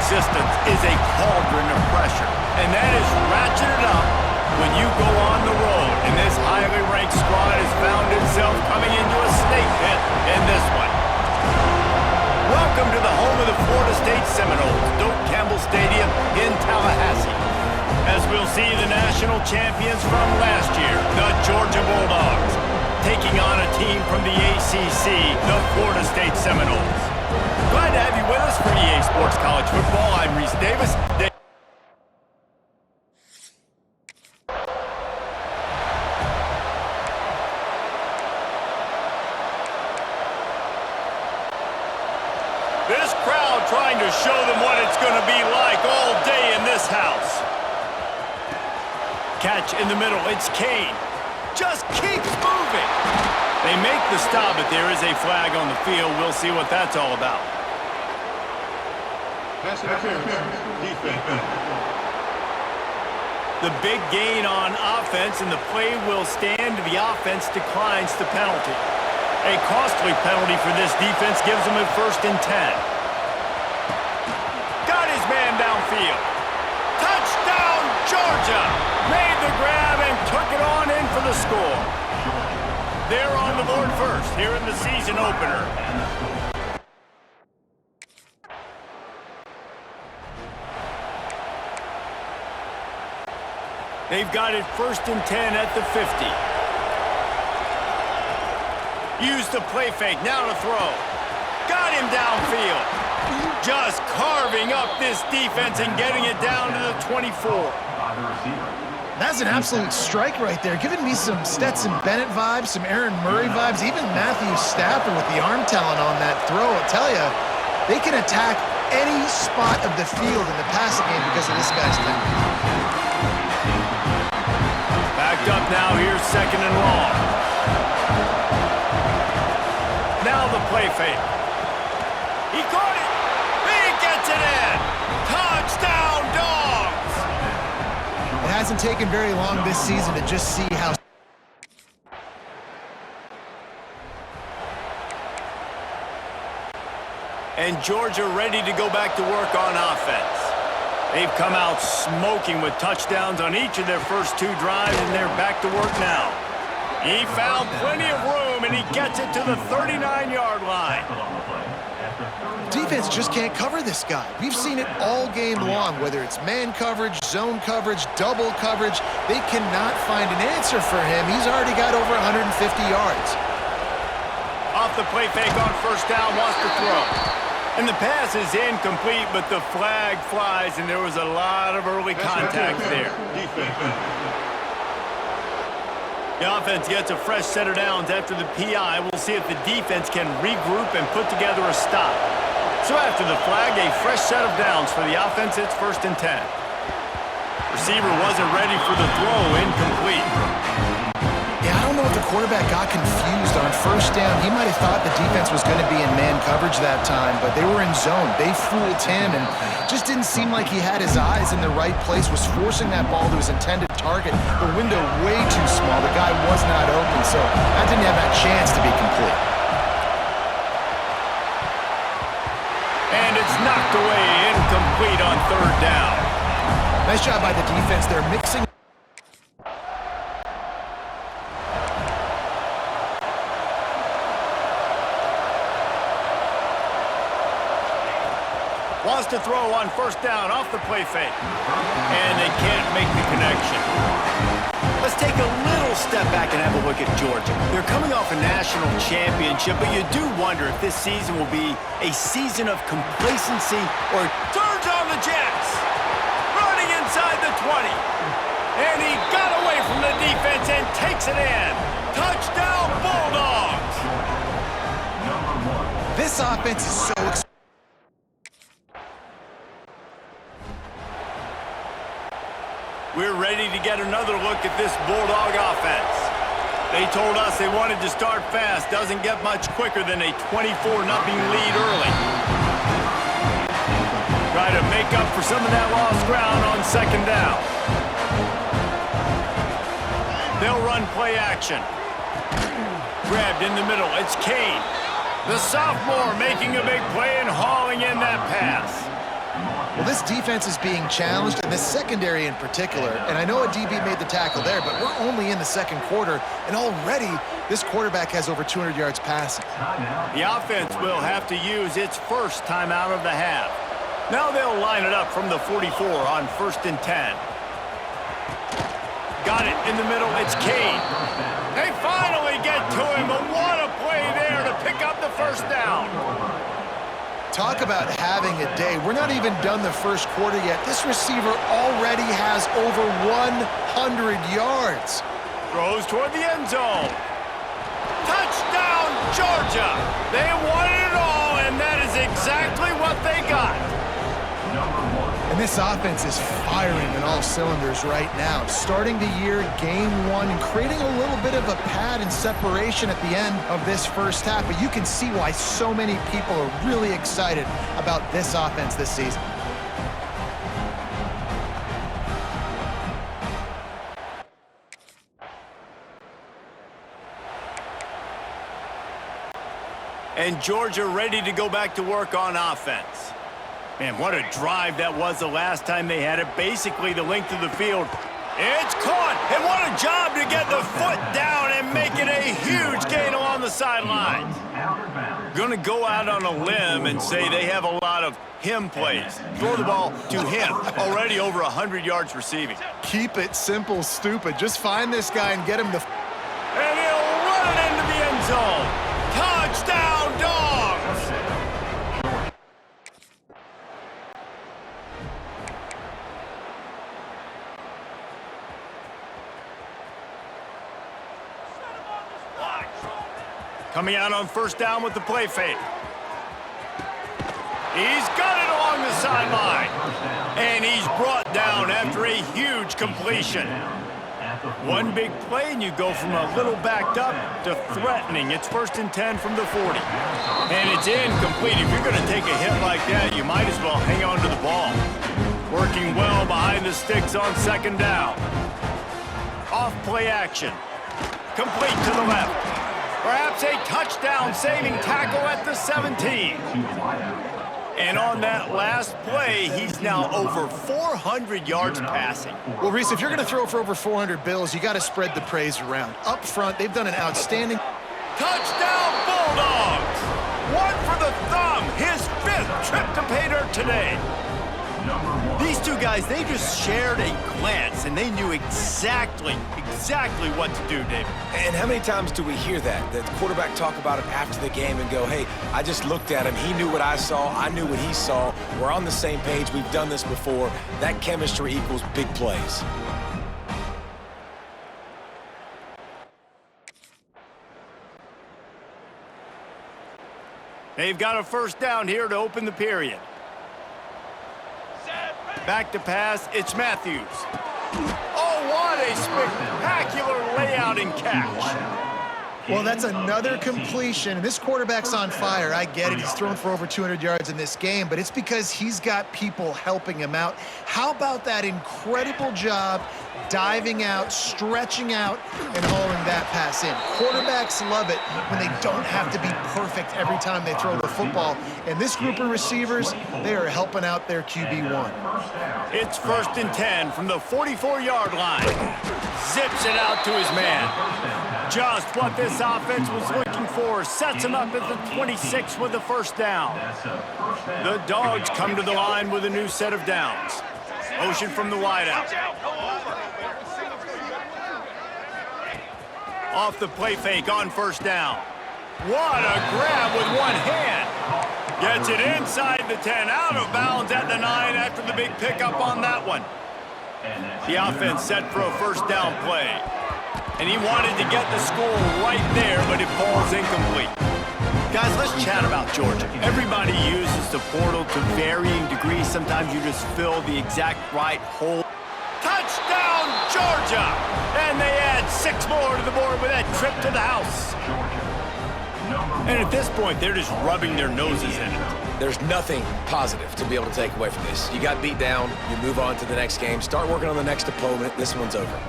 resistance is a cauldron of pressure, and that is ratcheted up when you go on the road. And this highly ranked squad has found itself coming into a snake pit in this one. Welcome to the home of the Florida State Seminoles, Doak Campbell Stadium in Tallahassee, as we'll see the national champions from last year, the Georgia Bulldogs, taking on a team from the ACC, the Florida State Seminoles. Glad to have you with us for EA Sports College Football. I'm Reese Davis. This crowd trying to show them what it's going to be like all day in this house. Catch in the middle. It's Kane. Just keeps moving. They make the stop, but there is a flag on the field. We'll see what that's all about. Pass interference. Defense. The big gain on offense, and the play will stand. The offense declines the penalty. A costly penalty for this defense gives them a 1st and 10. Got his man downfield. Touchdown, Georgia! Made the grab and took it on in for the score. They're on the board first here in the season opener. They've got it 1st and 10 at the 50. Use the play fake, now to throw. Got him downfield. Just carving up this defense and getting it down to the 24. That's an absolute strike right there, giving me some Stetson Bennett vibes, some Aaron Murray vibes, even Matthew Stafford with the arm talent on that throw. I'll tell you, they can attack any spot of the field in the passing game because of this guy's talent. Backed up now, here's 2nd and long. Now the play fake. He caught it. He gets it in. Touchdown, Dogs. It hasn't taken very long this season to just see how... And Georgia ready to go back to work on offense. They've come out smoking with touchdowns on each of their first 2 drives, and they're back to work now. He found plenty of room, and he gets it to the 39-yard line. Defense just can't cover this guy. We've seen it all game long, whether it's man coverage, zone coverage, double coverage. They cannot find an answer for him. He's already got over 150 yards. Off the play fake on 1st down, wants to throw. And the pass is incomplete, but the flag flies, and there was a lot of early contact there. The offense gets a fresh set of downs after the PI. We'll see if the defense can regroup and put together a stop. So after the flag, a fresh set of downs for the offense. It's 1st and 10. Receiver wasn't ready for the throw, incomplete. Yeah, I don't know if the quarterback got confused on 1st down. He might have thought the defense was going to be in man coverage that time, but they were in zone. They fooled him and just didn't seem like he had his eyes in the right place, was forcing that ball to his intended target. The window way too small. The guy was not open, so that didn't have that chance to be complete. And it's knocked away, incomplete on 3rd down. Nice job by the defense. They're mixing. Wants to throw on 1st down off the play fake. And they can't make the connection. Let's take a little step back and have a look at Georgia. They're coming off a national championship, but you do wonder if this season will be a season of complacency or turns on the Jets. Running inside the 20. And he got away from the defense and takes it in. Touchdown, Bulldogs. This offense is so exciting. We're ready to get another look at this Bulldog offense. They told us they wanted to start fast. Doesn't get much quicker than a 24-0 lead early. Try to make up for some of that lost ground on 2nd down. They'll run play action. Grabbed in the middle. It's Kane. The sophomore making a big play and hauling in that pass. Well, this defense is being challenged, and the secondary in particular. And I know a DB made the tackle there, but we're only in the second quarter, and already this quarterback has over 200 yards passing. The offense will have to use its first timeout of the half. Now they'll line it up from the 44 on 1st and 10. Got it in the middle. It's Kane. They finally get to him, but what a play there to pick up the first down. Talk about having a day. We're not even done the first quarter yet. This receiver already has over 100 yards. Throws toward the end zone. Touchdown, Georgia. They won it all, and that is exactly what they got. And this offense is firing on all cylinders right now. Starting the year, game one, and creating a little bit of a pad and separation at the end of this first half. But you can see why so many people are really excited about this offense this season. And Georgia ready to go back to work on offense. Man, what a drive that was the last time they had it. Basically the length of the field. It's caught, and what a job to get the foot down and make it a huge gain along the sidelines. Going to go out on a limb and say they have a lot of him plays. Throw the ball to him, already over 100 yards receiving. Keep it simple, stupid. Just find this guy and get him the... And he'll run it into the end zone. Touchdown, Dogs! Coming out on 1st down with the play fake. He's got it along the sideline. And he's brought down after a huge completion. One big play, and you go from a little backed up to threatening. It's 1st and 10 from the 40. And it's incomplete. If you're going to take a hit like that, you might as well hang on to the ball. Working well behind the sticks on 2nd down. Off play action. Complete to the left. Perhaps a touchdown-saving tackle at the 17. And on that last play, he's now over 400 yards passing. Well, Reese, if you're going to throw for over 400 bills, you got to spread the praise around. Up front, they've done an outstanding... Touchdown, Bulldogs! One for the thumb, his 5th trip to pay dirt today. These two guys, they just shared a glance, and they knew exactly what to do, David. And how many times do we hear that? The quarterback talk about it after the game and go, hey, I just looked at him. He knew what I saw. I knew what he saw. We're on the same page. We've done this before. That chemistry equals big plays. They've got a 1st down here to open the period. Back to pass, it's Matthews. Oh, what a spectacular layout and catch. Well, that's another completion. This quarterback's on fire. I get it. He's thrown for over 200 yards in this game, but it's because he's got people helping him out. How about that incredible job diving out, stretching out, and hauling that pass in? Quarterbacks love it when they don't have to be perfect every time they throw the football. And this group of receivers, they are helping out their QB1. It's 1st and 10 from the 44-yard line. Zips it out to his man. Just what this offense was looking for. Sets him up at the 26 with the 1st down. The Dogs come to the line with a new set of downs. Motion from the wideout. Off the play fake on 1st down. What a grab with one hand. Gets it inside the 10, out of bounds at the 9 after the big pickup on that one. The offense set for a 1st down play. And he wanted to get the score right there, but it falls incomplete. Guys, let's chat about Georgia. Everybody uses the portal to varying degrees. Sometimes you just fill the exact right hole. Touchdown, Georgia! And they add 6 more to the board with that trip to the house. And at this point, they're just rubbing their noses in it. There's nothing positive to be able to take away from this. You got beat down, you move on to the next game, start working on the next opponent. This one's over.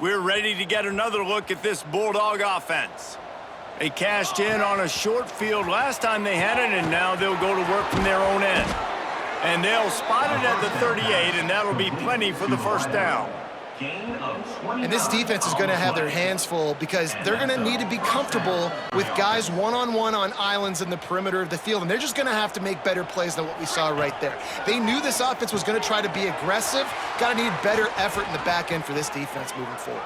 We're ready to get another look at this Bulldog offense. They cashed in on a short field last time they had it, and now they'll go to work from their own end. And they'll spot it at the 38, and that'll be plenty for the first down. And this defense is going to have their hands full because they're going to need to be comfortable with guys one-on-one on islands in the perimeter of the field, and they're just going to have to make better plays than what we saw right there. They knew this offense was going to try to be aggressive. Got to need better effort in the back end for this defense moving forward.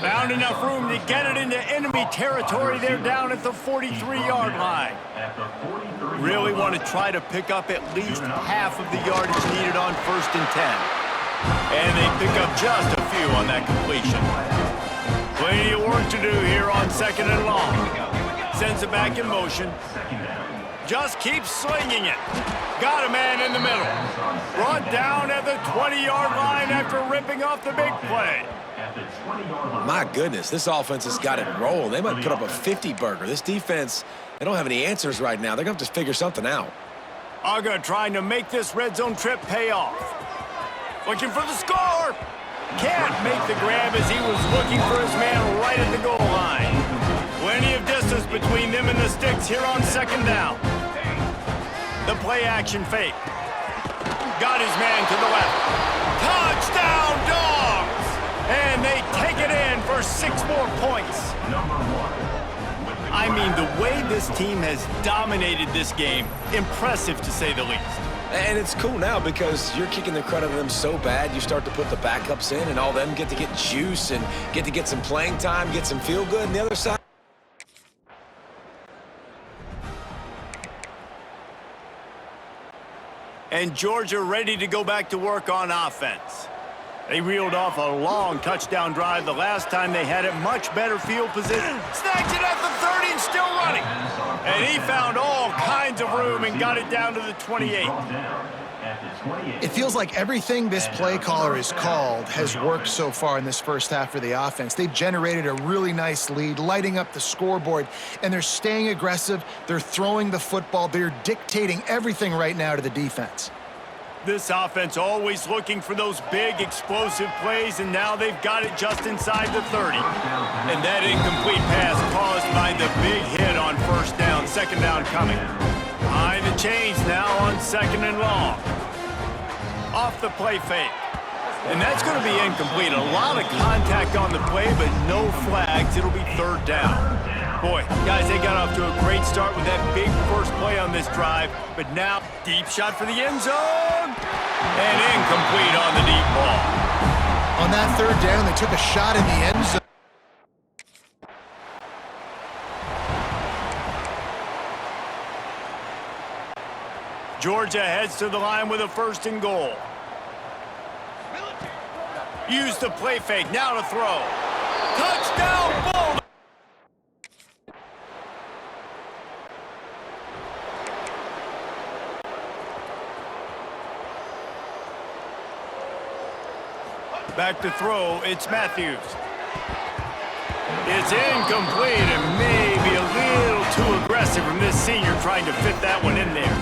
Found enough room to get it into enemy territory. They're down at the 43-yard line. Really want to try to pick up at least half of the yardage needed on 1st and 10. And they pick up just a few on that completion. Plenty of work to do here on 2nd and long. Sends it back in motion. Just keeps slinging it. Got a man in the middle. Brought down at the 20-yard line after ripping off the big play. My goodness, this offense has got it rolling. They might put up a 50-burger. This defense, they don't have any answers right now. They're going to have to figure something out. Uga trying to make this red zone trip pay off. Looking for the score. Can't make the grab as he was looking for his man right at the goal line. Plenty of distance between them and the sticks here on 2nd down. The play action fake. Got his man to the left. Touchdown, Dogs! And they take it in for 6 more points. I mean, the way this team has dominated this game, impressive to say the least. And it's cool now because you're kicking the credit of them so bad, you start to put the backups in, and all them get to get juice and get to get some playing time, get some feel good, and the other side. And Georgia ready to go back to work on offense. They reeled off a long touchdown drive the last time they had it. Much better field position. Snagged it at the 30 and still running. And he found all kinds of room and got it down to the 28. It feels like everything this play caller has called has worked so far in this first half for the offense. They've generated a really nice lead, lighting up the scoreboard, and they're staying aggressive. They're throwing the football. They're dictating everything right now to the defense. This offense always looking for those big, explosive plays, and now they've got it just inside the 30. And that incomplete pass caused by the big hit on 1st down, 2nd down coming. Behind the chains now on 2nd and long. Off the play fake. And that's going to be incomplete. A lot of contact on the play, but no flags. It'll be 3rd down. Boy, guys, they got off to a great start with that big first play on this drive. But now, deep shot for the end zone. And incomplete on the deep ball. On that 3rd down, they took a shot in the end zone. Georgia heads to the line with a 1st and goal. Use the play fake, now to throw. Touchdown, Bulldogs! Back to throw, it's Matthews. It's incomplete and maybe a little too aggressive from this senior trying to fit that one in there.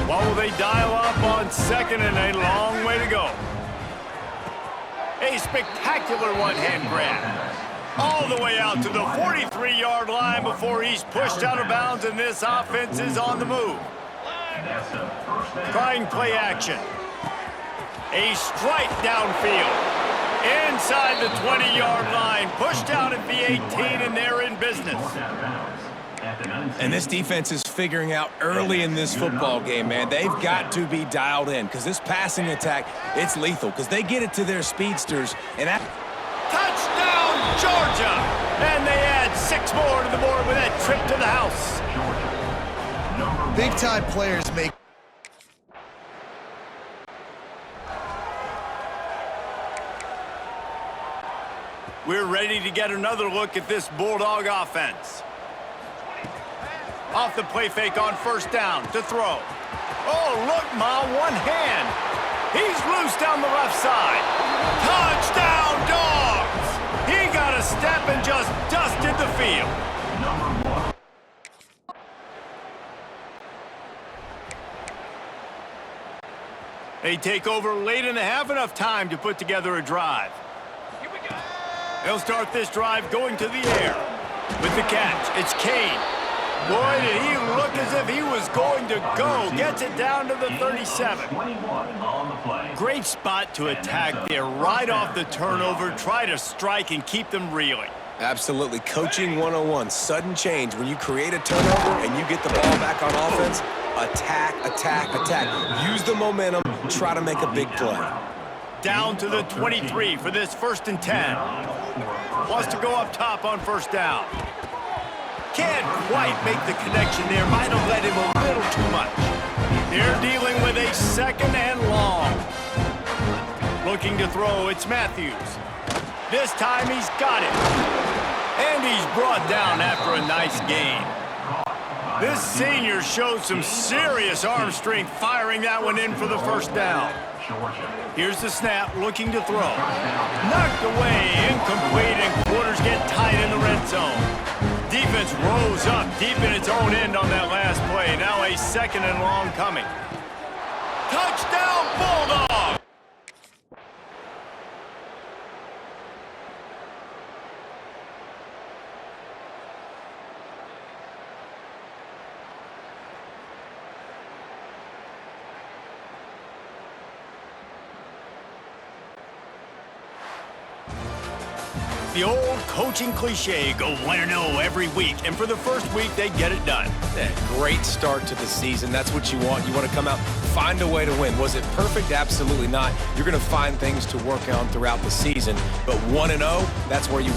What will they dial up on 2nd and a long way to go? A spectacular one-hand grab. All the way out to the 43-yard line before he's pushed out of bounds, and this offense is on the move. Trying play action. A strike downfield. Inside the 20-yard line, pushed out at the 18, and they're in business. And this defense is figuring out early in this football game, man. They've got to be dialed in because this passing attack, it's lethal because they get it to their speedsters. And that touchdown, Georgia! And they add 6 more to the board with that trip to the house. Big-time players make We're ready to get another look at this Bulldog offense. Off the play fake on 1st down to throw. Oh, look, Ma, one hand. He's loose down the left side. Touchdown, Dogs! He got a step and just dusted the field. They take over late in the half, enough time to put together a drive. They'll start this drive going to the air. With the catch, it's Kane. Boy, did he look as if he was going to go. Gets it down to the 37. Great spot to attack there. Right off the turnover, try to strike and keep them reeling. Absolutely. Coaching 101. Sudden change. When you create a turnover and you get the ball back on offense, attack, attack, attack. Use the momentum. Try to make a big play. Down to the 23 for this 1st and 10. Wants to go up top on 1st down. Can't quite make the connection there. Might have led him a little too much. They're dealing with a 2nd and long. Looking to throw, it's Matthews. This time he's got it. And he's brought down after a nice gain. This senior shows some serious arm strength firing that one in for the 1st down. Here's the snap, looking to throw. Knocked away, incomplete, and quarters get tight in the red zone. Defense rose up deep in its own end on that last play. Now a 2nd and long coming. Touchdown, Bulldogs! The old coaching cliche, go 1-0 every week, and for the first week, they get it done. Yeah, great start to the season. That's what you want. You want to come out, find a way to win. Was it perfect? Absolutely not. You're going to find things to work on throughout the season, but 1-0, that's where you